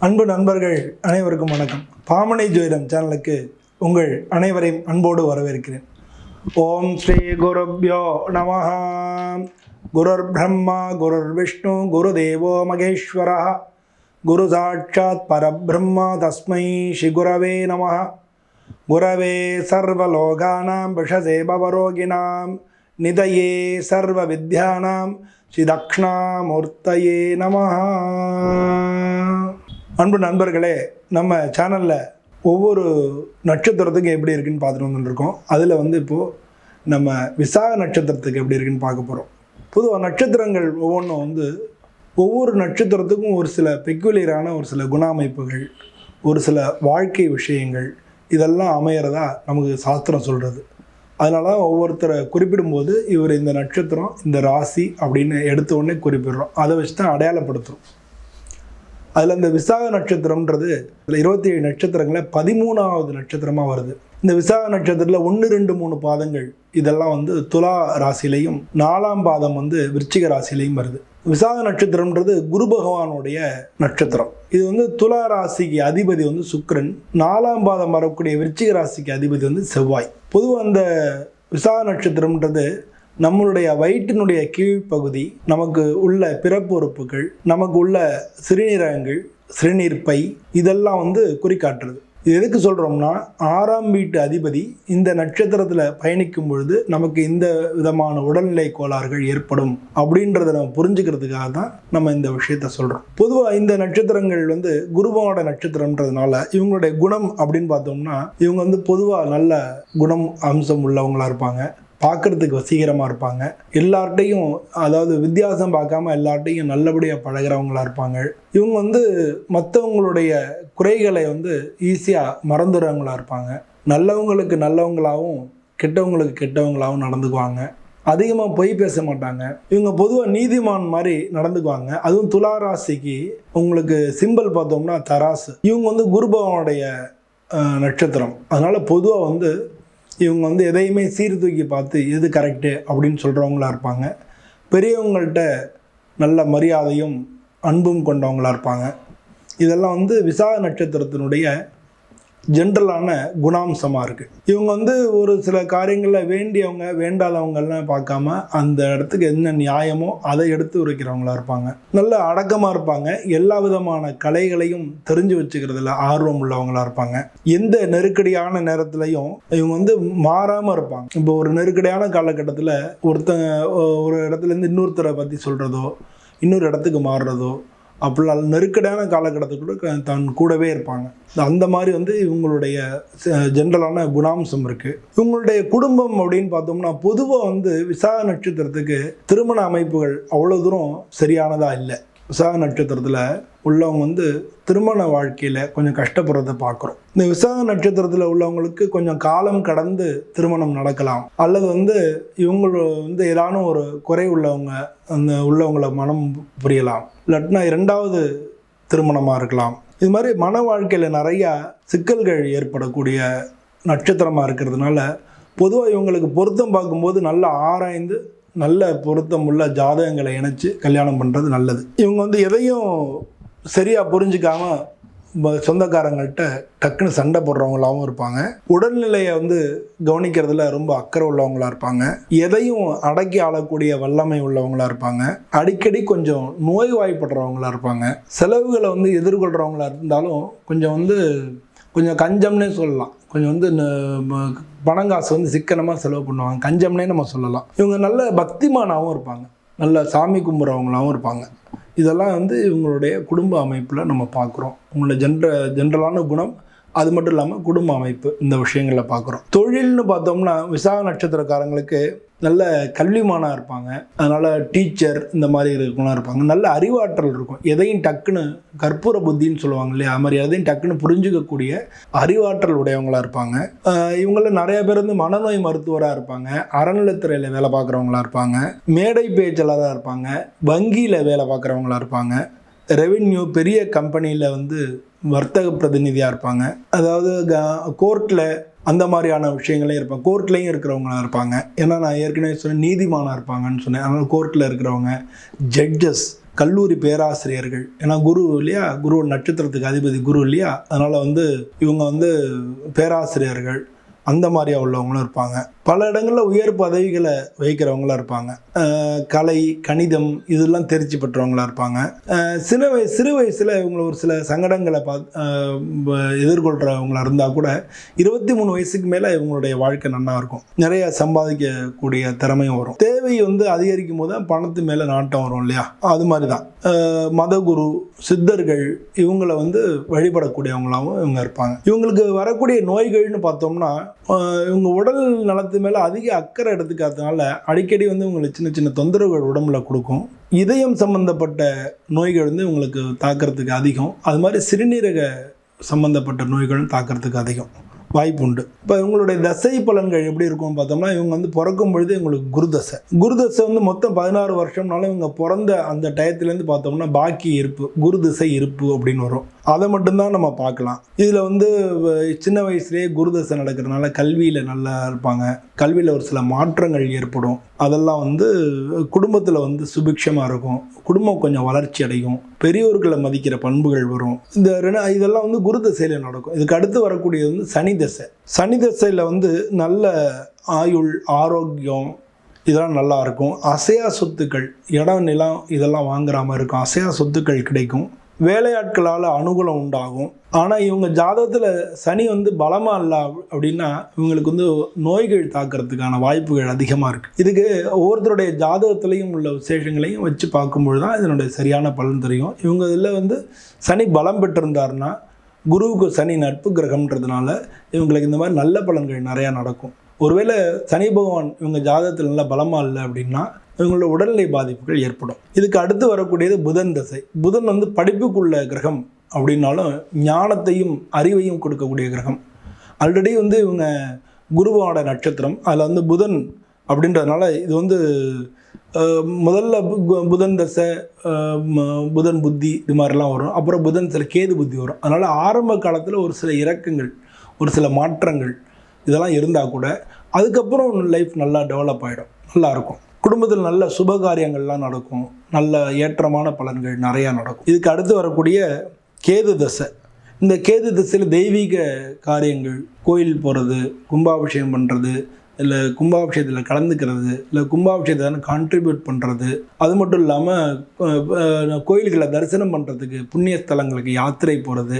அன்பு நண்பர்கள் அனைவருக்கும் வணக்கம். பாமனை ஜோதிடம் சேனலுக்கு உங்கள் அனைவரையும் அன்போடு வரவேற்கிறேன். ஓம் ஸ்ரீ குருப்யோ நமஹ. குருர் பிரம்மா குருர் விஷ்ணு குரு தேவோ மகேஸ்வரா குரு சாட்சாத் பரபிரம்மா தஸ்மை ஸ்ரீ குரவே நமஹ. குரவே சர்வலோகானாம் விஷசே பவரோகிணாம் நிதயே சர்வ வித்யானாம் ஸ்ரீ தக்ஷணாமூர்த்தயே நமஹ. அன்பு நண்பர்களே, நம்ம சேனலில் ஒவ்வொரு நட்சத்திரத்துக்கும் எப்படி இருக்குன்னு பார்த்துட்டு வந்துட்டுருக்கோம். அதில் இப்போது நம்ம விசாக நட்சத்திரத்துக்கு எப்படி இருக்குன்னு பார்க்க போகிறோம். பொதுவாக நட்சத்திரங்கள் ஒவ்வொன்றும் ஒவ்வொரு நட்சத்திரத்துக்கும் ஒரு சில பெக்குலியரான ஒரு சில குண அமைப்புகள், ஒரு சில வாழ்க்கை விஷயங்கள் இதெல்லாம் அமையிறதா நமக்கு சாஸ்திரம் சொல்கிறது. அதனால தான் ஒவ்வொருத்தரை குறிப்பிடும்போது இவர் இந்த நட்சத்திரம் இந்த ராசி அப்படின்னு எடுத்த உடனே குறிப்பிடுறோம். அதை வச்சு தான் அடையாளப்படுத்துகிறோம். அதில் இந்த விசாக நட்சத்திரம்ன்றது 27 நட்சத்திரங்களில் 13வது நட்சத்திரமாக வருது. இந்த விசாக நட்சத்திரத்தில் 1, 2, 3 பாதங்கள் இதெல்லாம் துலா ராசிலையும் 4ஆம் பாதம் விருச்சிக ராசிலையும் வருது. விசாக நட்சத்திரம்ன்றது குரு பகவானுடைய நட்சத்திரம். இது துலா ராசிக்கு அதிபதி சுக்கிரன், 4ஆம் பாதம் வரக்கூடிய விருச்சிக ராசிக்கு அதிபதி செவ்வாய். பொதுவாக அந்த விசாக நட்சத்திரம்ன்றது நம்மளுடைய வயிற்றினுடைய கீழ்ப்பகுதி, நமக்கு உள்ள பிறப்பு உறுப்புகள், நமக்கு உள்ள சிறுநீரகங்கள், சிறுநீர் பை இதெல்லாம் குறிக்காட்டுறது. இது எதுக்கு சொல்கிறோம்னா, 6ஆம் வீட்டு அதிபதி இந்த நட்சத்திரத்தில் பயணிக்கும் பொழுது நமக்கு இந்த விதமான உடல்நிலை கோளாறுகள் ஏற்படும் அப்படின்றத நம்ம புரிஞ்சுக்கிறதுக்காக தான் நம்ம இந்த விஷயத்த சொல்கிறோம். பொதுவாக இந்த நட்சத்திரங்கள் குருவோட நட்சத்திரம்ன்றதுனால இவங்களுடைய குணம் அப்படின்னு பார்த்தோம்னா, இவங்க பொதுவாக நல்ல குணம் அம்சம் உள்ளவங்களாக இருப்பாங்க. பார்க்குறதுக்கு வசீகரமாக இருப்பாங்க. எல்லார்ட்டையும் அதாவது வித்தியாசம் பார்க்காம எல்லார்ட்டையும் நல்லபடியாக பழகிறவங்களா இருப்பாங்க. இவங்க மற்றவங்களுடைய குறைகளை ஈஸியாக மறந்துடுறவங்களா இருப்பாங்க. நல்லவங்களுக்கு நல்லவங்களாகவும் கெட்டவங்களுக்கு கெட்டவங்களாகவும் நடந்துக்குவாங்க. அதிகமாக பொய் பேச மாட்டாங்க. இவங்க பொதுவாக நீதிமான் மாதிரி நடந்துக்குவாங்க. அதுவும் துலா ராசிக்கு உங்களுக்கு சிம்பிள் பார்த்தோம்னா தராசு. இவங்க குருபவனுடைய நட்சத்திரம். அதனால் பொதுவாக இவங்க எதையுமே சீர்தூக்கி பார்த்து எது கரெக்டு அப்படின்னு சொல்கிறவங்களா இருப்பாங்க. பெரியவங்கள்ட்ட நல்ல மரியாதையும் அன்பும் கொண்டவங்களா இருப்பாங்க. இதெல்லாம் விசாக நட்சத்திரத்தினுடைய ஜென்ரலான குணாம்சமாக இருக்குது. இவங்க ஒரு சில காரியங்களில் வேண்டியவங்க வேண்டாதவங்கள்லாம் பார்க்காம அந்த இடத்துக்கு என்ன நியாயமோ அதை எடுத்து உரைக்கிறவங்களா இருப்பாங்க. நல்ல அடக்கமாக இருப்பாங்க. எல்லா விதமான கலைகளையும் தெரிஞ்சு வச்சுக்கிறதுல ஆர்வம் உள்ளவங்களா இருப்பாங்க. எந்த நெருக்கடியான நேரத்துலையும் இவங்க மாறாமல் இருப்பாங்க. இப்போ ஒரு நெருக்கடியான காலகட்டத்தில் ஒருத்தங்க ஒரு இடத்துலேருந்து இன்னொருத்தரை பற்றி சொல்கிறதோ, இன்னொரு இடத்துக்கு மாறுறதோ, அப்படிலாம் நெருக்கடியான காலகட்டத்துக்கு தன் கூடவே இருப்பாங்க. அந்த மாதிரி இவங்களுடைய ஜென்ரலான குணாம்சம் இருக்குது. இவங்களுடைய குடும்பம் அப்படின்னு பார்த்தோம்னா, பொதுவாக விசாக நட்சத்திரத்துக்கு திருமண அமைப்புகள் அவ்வளோ தூரம் சரியானதாக இல்லை. விசாக நட்சத்திரத்தில் உள்ளவங்க திருமண வாழ்க்கையில் கொஞ்சம் கஷ்டப்படுறதை பார்க்குறோம். இந்த விசாக நட்சத்திரத்தில் உள்ளவங்களுக்கு கொஞ்சம் காலம் கடந்து திருமணம் நடக்கலாம். அல்லது இவங்க ஏதான ஒரு குறை உள்ளவங்க உள்ளவங்கள மனம் புரியலாம். இல்லாட்டினா 2வது திருமணமாக இருக்கலாம். இது மாதிரி மன வாழ்க்கையில் நிறையா சிக்கல்கள் ஏற்படக்கூடிய நட்சத்திரமாக இருக்கிறதுனால பொதுவாக இவங்களுக்கு பொருத்தம் பார்க்கும்போது நல்லா ஆராய்ந்து நல்ல பொருத்தம் உள்ள ஜாதகங்களை இணைச்சு கல்யாணம் பண்ணுறது நல்லது. இவங்க எதையும் சரியாக புரிஞ்சிக்காம சொந்தக்காரங்கள்ட்ட டக்குன்னு சண்டை போடுறவங்களாகவும் இருப்பாங்க. உடல்நிலையை கவனிக்கிறதுல ரொம்ப அக்கறை உள்ளவங்களா இருப்பாங்க. எதையும் அடக்கி ஆளக்கூடிய வல்லமை உள்ளவங்களா இருப்பாங்க. அடிக்கடி கொஞ்சம் நோய்வாய்ப்படுறவங்களா இருப்பாங்க. செலவுகளை எதிர்கொள்கிறவங்களா இருந்தாலும் கொஞ்சம் கஞ்சம்னே சொல்லலாம். கொஞ்சம் பணங்காசு சிக்கனமாக செலவு பண்ணுவாங்க. கஞ்சம்னே நம்ம சொல்லலாம். இவங்க நல்ல பக்திமானாகவும் இருப்பாங்க. நல்ல சாமி கும்பிட்றவங்களாகவும் இருப்பாங்க. இதெல்லாம் இவங்களுடைய குடும்ப அமைப்பில் நம்ம பார்க்குறோம். உங்களோட ஜென்ரலான குணம், அது மட்டும் இல்லாமல் குடும்ப அமைப்பு, இந்த விஷயங்களில் பார்க்குறோம். தொழில்னு பார்த்தோம்னா விசாக நட்சத்திரக்காரங்களுக்கு நல்ல கல்விமானாக இருப்பாங்க. அதனால் டீச்சர் இந்த மாதிரி இருக்கவங்களாம் இருப்பாங்க. நல்ல அறிவாற்றல் இருக்கும். எதையும் டக்குன்னு கற்பூர புத்தின்னு சொல்லுவாங்க இல்லையா, அது மாதிரி எதையும் டக்குன்னு புரிஞ்சுக்கக்கூடிய அறிவாற்றல் உடையவங்களாக இருப்பாங்க. இவங்கள நிறைய பேர் மனநோய் மருத்துவராக இருப்பாங்க. அறநிலைத்துறையில் வேலை பார்க்குறவங்களா இருப்பாங்க. மேடை பேச்சாளராக இருப்பாங்க. வங்கியில் வேலை பார்க்குறவங்களா இருப்பாங்க. ரெவென்யூ பெரிய கம்பெனியில் வர்த்தக பிரதிநிதியாக இருப்பாங்க. அதாவது கோர்ட்டில் அந்த மாதிரியான விஷயங்களே இருப்பாங்க. கோர்ட்லேயும் இருக்கிறவங்களா இருப்பாங்க. ஏன்னா நான் ஏற்கனவே சொன்னேன் நீதிமானாக இருப்பாங்கன்னு சொன்னேன். அதனால் கோர்ட்டில் இருக்கிறவங்க, ஜட்ஜஸ், கல்லூரி பேராசிரியர்கள், ஏன்னா குரு இல்லையா, குரு நட்சத்திரத்துக்கு அதிபதி குரு இல்லையா, அதனால் வந்து இவங்க வந்து பேராசிரியர்கள் அந்த மாதிரியா உள்ளவங்களும் இருப்பாங்க. பல இடங்களில் உயர் பதவிகளை வகிக்கிறவங்களாம் இருப்பாங்க. கலை, கணிதம் இதெல்லாம் தேர்ச்சி பெற்றவங்களாக இருப்பாங்க. சிறு வயசில் இவங்க ஒரு சில சங்கடங்களை எதிர்கொள்கிறவங்களா இருந்தால் கூட 23 வயசுக்கு மேலே இவங்களுடைய வாழ்க்கை நல்லா இருக்கும். நிறைய சம்பாதிக்கக்கூடிய திறமையும் வரும். தேவை வந்து அதிகரிக்கும் போது தான் பணத்து மேலே நாட்டம் வரும் இல்லையா, அது மாதிரி தான் மதகுரு, சித்தர்கள் இவங்களை வந்து வழிபடக்கூடியவங்களாகவும் இவங்க இருப்பாங்க. இவங்களுக்கு வரக்கூடிய நோய்கள்னு பார்த்தோம்னா, இவங்க உடல் நலத்து மேலே அதிக அக்கறை எடுத்துக்காதனால அடிக்கடி வந்து உங்களுக்கு சின்ன சின்ன தொந்தரவுகள் உடம்புல கொடுக்கும். இதயம் சம்பந்தப்பட்ட நோய்கள் வந்து இவங்களுக்கு தாக்கிறதுக்கு அதிகம். அது மாதிரி சிறுநீரக சம்பந்தப்பட்ட நோய்களும் தாக்கிறதுக்கு அதிகம் வாய்ப்பு உண்டு. இப்போ இவங்களுடைய தசை பலன்கள் எப்படி இருக்கும்னு பார்த்தோம்னா, இவங்க வந்து பிறக்கும் பொழுது இவங்களுக்கு குருதசை வந்து மொத்தம் 16 வருஷம்னாலும் இவங்க பிறந்த அந்த டயத்துலேருந்து பார்த்தோம்னா பாக்கி இருப்பு, குருதிசை இருப்பு அப்படின்னு வரும். அதை மட்டும்தான் நம்ம பார்க்கலாம். இதில் வந்து சின்ன வயசுலேயே குருதசை நடக்கிறதுனால கல்வியில் நல்லா இருப்பாங்க. கல்வியில் ஒரு சில மாற்றங்கள் ஏற்படும். அதெல்லாம் வந்து குடும்பத்தில் வந்து சுபிக்ஷமாக இருக்கும். குடும்பம் கொஞ்சம் வளர்ச்சி அடையும். பெரியோர்களை மதிக்கிற பண்புகள் வரும். இதெல்லாம் வந்து குருதசையில் நடக்கும். இதுக்கு அடுத்து வரக்கூடியது வந்து சனி தசையில் வந்து நல்ல ஆயுள், ஆரோக்கியம் இதெல்லாம் நல்லா இருக்கும். அசையா சொத்துக்கள், இடம், நிலம் இதெல்லாம் வாங்குற மாதிரி இருக்கும். அசையா சொத்துக்கள் கிடைக்கும். வேலையாட்களால் அனுகூலம் உண்டாகும். ஆனால் இவங்க ஜாதகத்தில் சனி வந்து பலமாக இல்லை அப்படின்னா இவங்களுக்கு வந்து நோய்கள் தாக்கிறதுக்கான வாய்ப்புகள் அதிகமாக இருக்குது. இதுக்கு ஒவ்வொருத்தருடைய ஜாதகத்திலையும் உள்ள விசேஷங்களையும் வச்சு பார்க்கும்பொழுது தான் இதனுடைய சரியான பலன் தெரியும். இவங்க இதில் வந்து சனி பலம் பெற்றிருந்தாருன்னா, குருவுக்கு சனி நட்பு கிரகம்ன்றதுனால இவங்களுக்கு இந்த மாதிரி நல்ல பலன்கள் நிறையா நடக்கும். ஒருவேளை சனி பகவான் இவங்க ஜாதகத்தில் நல்லா பலமாக இல்லை அப்படின்னா இவங்களோட உடல்நிலை பாதிப்புகள் ஏற்படும். இதுக்கு அடுத்து வரக்கூடியது புதன் தசை. புதன் வந்து படிப்புக்குள்ள கிரகம் அப்படின்னாலும் ஞானத்தையும் அறிவையும் கொடுக்கக்கூடிய கிரகம். ஆல்ரெடி வந்து இவங்க குருவோட நட்சத்திரம், அதில் வந்து புதன் அப்படின்றதுனால இது வந்து முதல்ல புதன் தசை, புதன் புத்தி இது மாதிரிலாம் வரும். அப்புறம் புதன் சில கேது புத்தி வரும். அதனால் ஆரம்ப காலத்தில் ஒரு சில இறக்கங்கள், ஒரு சில மாற்றங்கள் இதெல்லாம் இருந்தால் கூட அதுக்கப்புறம் லைஃப் நல்லா டெவலப் ஆகிடும், நல்லாயிருக்கும். குடும்பத்தில் நல்ல சுபகாரியங்கள்லாம் நடக்கும். நல்ல ஏற்றமான பலன்கள் நிறையா நடக்கும். இதுக்கு அடுத்து வரக்கூடிய கேது தசை. இந்த கேது தசையில் தெய்வீக காரியங்கள், கோயில் போகிறது, கும்பாபிஷேகம் பண்ணுறது, இல்லை கும்பாபிஷேகத்தில் கலந்துக்கிறது, இல்லை கும்பாபிஷேகத்தை கான்ட்ரிபியூட் பண்ணுறது, அது மட்டும் இல்லாமல் கோயில்களை தரிசனம் பண்ணுறதுக்கு, புண்ணிய ஸ்தலங்களுக்கு யாத்திரை போகிறது,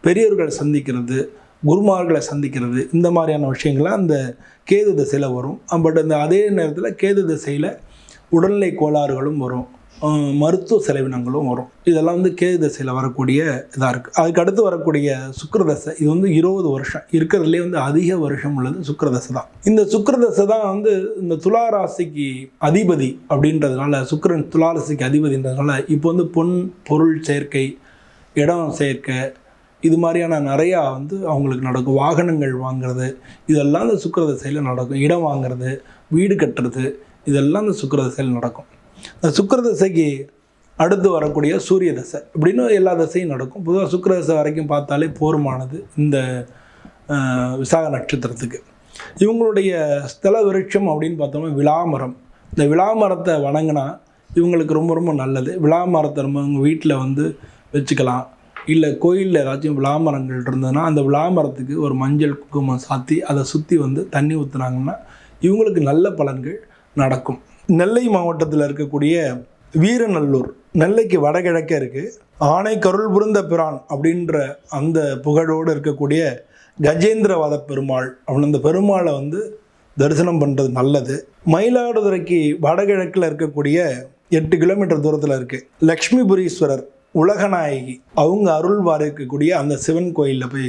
பெரியவர்களை சந்திக்கிறது, குருமார்களை சந்திக்கிறது, இந்த மாதிரியான விஷயங்கள்லாம் அந்த கேது திசையில் வரும். பட் அந்த அதே நேரத்தில் கேது திசையில் உடல்நிலை கோளாறுகளும் வரும், மருத்துவ செலவினங்களும் வரும். இதெல்லாம் வந்து கேது திசையில் வரக்கூடிய இதாக இருக்குது. அதுக்கு அடுத்து வரக்கூடிய சுக்கிரதசை. இது வந்து 20 வருஷம் இருக்கிறதுலே வந்து அதிக வருஷம் உள்ளது சுக்கிரதசை தான். இந்த சுக்கிரதசை தான் வந்து இந்த துளாராசிக்கு அதிபதி அப்படின்றதுனால, சுக்கிரன் துளாராசிக்கு அதிபதின்றதுனால இப்போ வந்து பொன் பொருள் சேர்க்கை, இடம் சேர்க்கை, இது மாதிரியான நிறையா வந்து அவங்களுக்கு நடக்கும். வாகனங்கள் வாங்கிறது இதெல்லாம் இந்த சுக்கிரதசையில் நடக்கும். இடம் வாங்கிறது, வீடு கட்டுறது இதெல்லாம் இந்த சுக்கிரதசையில் நடக்கும். இந்த சுக்கிரதசைக்கு அடுத்து வரக்கூடிய சூரிய தசை இப்படின்னு எல்லா தசையும் நடக்கும். பொதுவாக சுக்கிரதசை வரைக்கும் பார்த்தாலே போருமானது இந்த விசாக நட்சத்திரத்துக்கு. இவங்களுடைய ஸ்தல விருட்சம் அப்படின்னு பார்த்தோம்னா விளாமரம். இந்த விளாமரத்தை வணங்கினா இவங்களுக்கு ரொம்ப ரொம்ப நல்லது. விளாமரத்தை நம்ம உங்கள் வீட்டில் வந்து வச்சுக்கலாம். இல்லை கோயிலில் ஏதாச்சும் விளாமரங்கள் இருந்ததுன்னா அந்த விளாமரத்துக்கு ஒரு மஞ்சள் குங்குமம் சாத்தி அதை சுற்றி வந்து தண்ணி ஊற்றுனாங்கன்னா இவங்களுக்கு நல்ல பலன்கள் நடக்கும். நெல்லை மாவட்டத்தில் இருக்கக்கூடிய வீரநல்லூர், நெல்லைக்கு வடகிழக்கே இருக்குது, ஆணை கருள் புரிந்த பிரான் அப்படின்ற அந்த புகழோடு இருக்கக்கூடிய கஜேந்திரவாத பெருமாள் அப்படின்னு அந்த பெருமாளை வந்து தரிசனம் பண்ணுறது நல்லது. மயிலாடுதுறைக்கு வடகிழக்கில் இருக்கக்கூடிய 8 கிலோமீட்டர் தூரத்தில் இருக்குது லக்ஷ்மிபுரீஸ்வரர், உலகநாயகி, அவங்க அருள்வார் இருக்கக்கூடிய அந்த சிவன் கோயிலில் போய்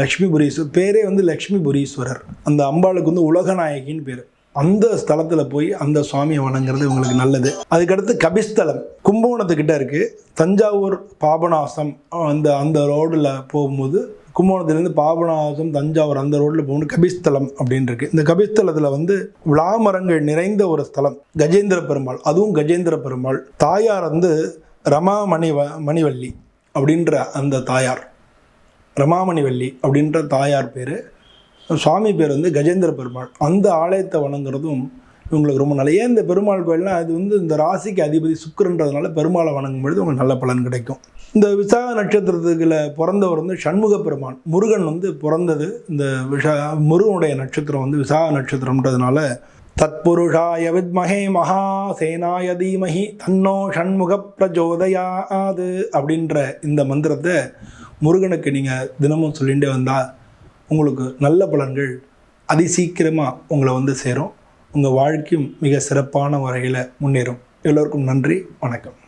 லக்ஷ்மிபுரீஸ்வரர் பேரே வந்து லக்ஷ்மிபுரீஸ்வரர், அந்த அம்பாளுக்கு வந்து உலகநாயகின்னு பேர். அந்த ஸ்தலத்தில் போய் அந்த சுவாமியை வணங்குறது இவங்களுக்கு நல்லது. அதுக்கடுத்து கபிஸ்தலம் கும்பகோணத்துக்கிட்ட இருக்குது. தஞ்சாவூர் பாபநாசம் அந்த ரோடில் போகும்போது கும்பகோணத்துலேருந்து பாபநாசம் தஞ்சாவூர் அந்த ரோட்டில் போகணும் கபிஸ்தலம் அப்படின்னு இருக்குது. இந்த கபிஸ்தலத்தில் வந்து விளாமரங்கள் நிறைந்த ஒரு ஸ்தலம். கஜேந்திர பெருமாள், அதுவும் கஜேந்திர பெருமாள். தாயார் வந்து ரமாமணிவல்லி அப்படின்ற அந்த தாயார், ரமாமணிவல்லி அப்படின்ற தாயார் பேர். சுவாமி பேர் வந்து கஜேந்திர பெருமாள். அந்த ஆலயத்தை வணங்குறதும் உங்களுக்கு ரொம்ப நல்ல. ஏன் இந்த பெருமாள் கோயில்னா அது வந்து இந்த ராசிக்கு அதிபதி சுக்கிரன்றதுனால பெருமாளை வணங்கும் பொழுது உங்களுக்கு நல்ல பலன் கிடைக்கும். இந்த விசாக நட்சத்திரத்துக்குள்ள பிறந்தவர் வந்து சண்முக பெருமான், முருகன் வந்து பிறந்தது இந்த முருகனுடைய நட்சத்திரம் வந்து விசாக நட்சத்திரம்ன்றதுனால தத்புருஷாய வித்மஹே மகாசேனாய தீமஹி தன்னோ ஷண்முக பிரஜோதயாது அப்படின்ற இந்த மந்திரத்தை முருகனுக்கு நீங்கள் தினமும் சொல்லிகிட்டே வந்தால் உங்களுக்கு நல்ல பலன்கள் அதிசீக்கிரமாக உங்களை வந்து சேரும். உங்கள் வாழ்க்கையும் மிக சிறப்பான வகையில் முன்னேறும். எல்லோருக்கும் நன்றி, வணக்கம்.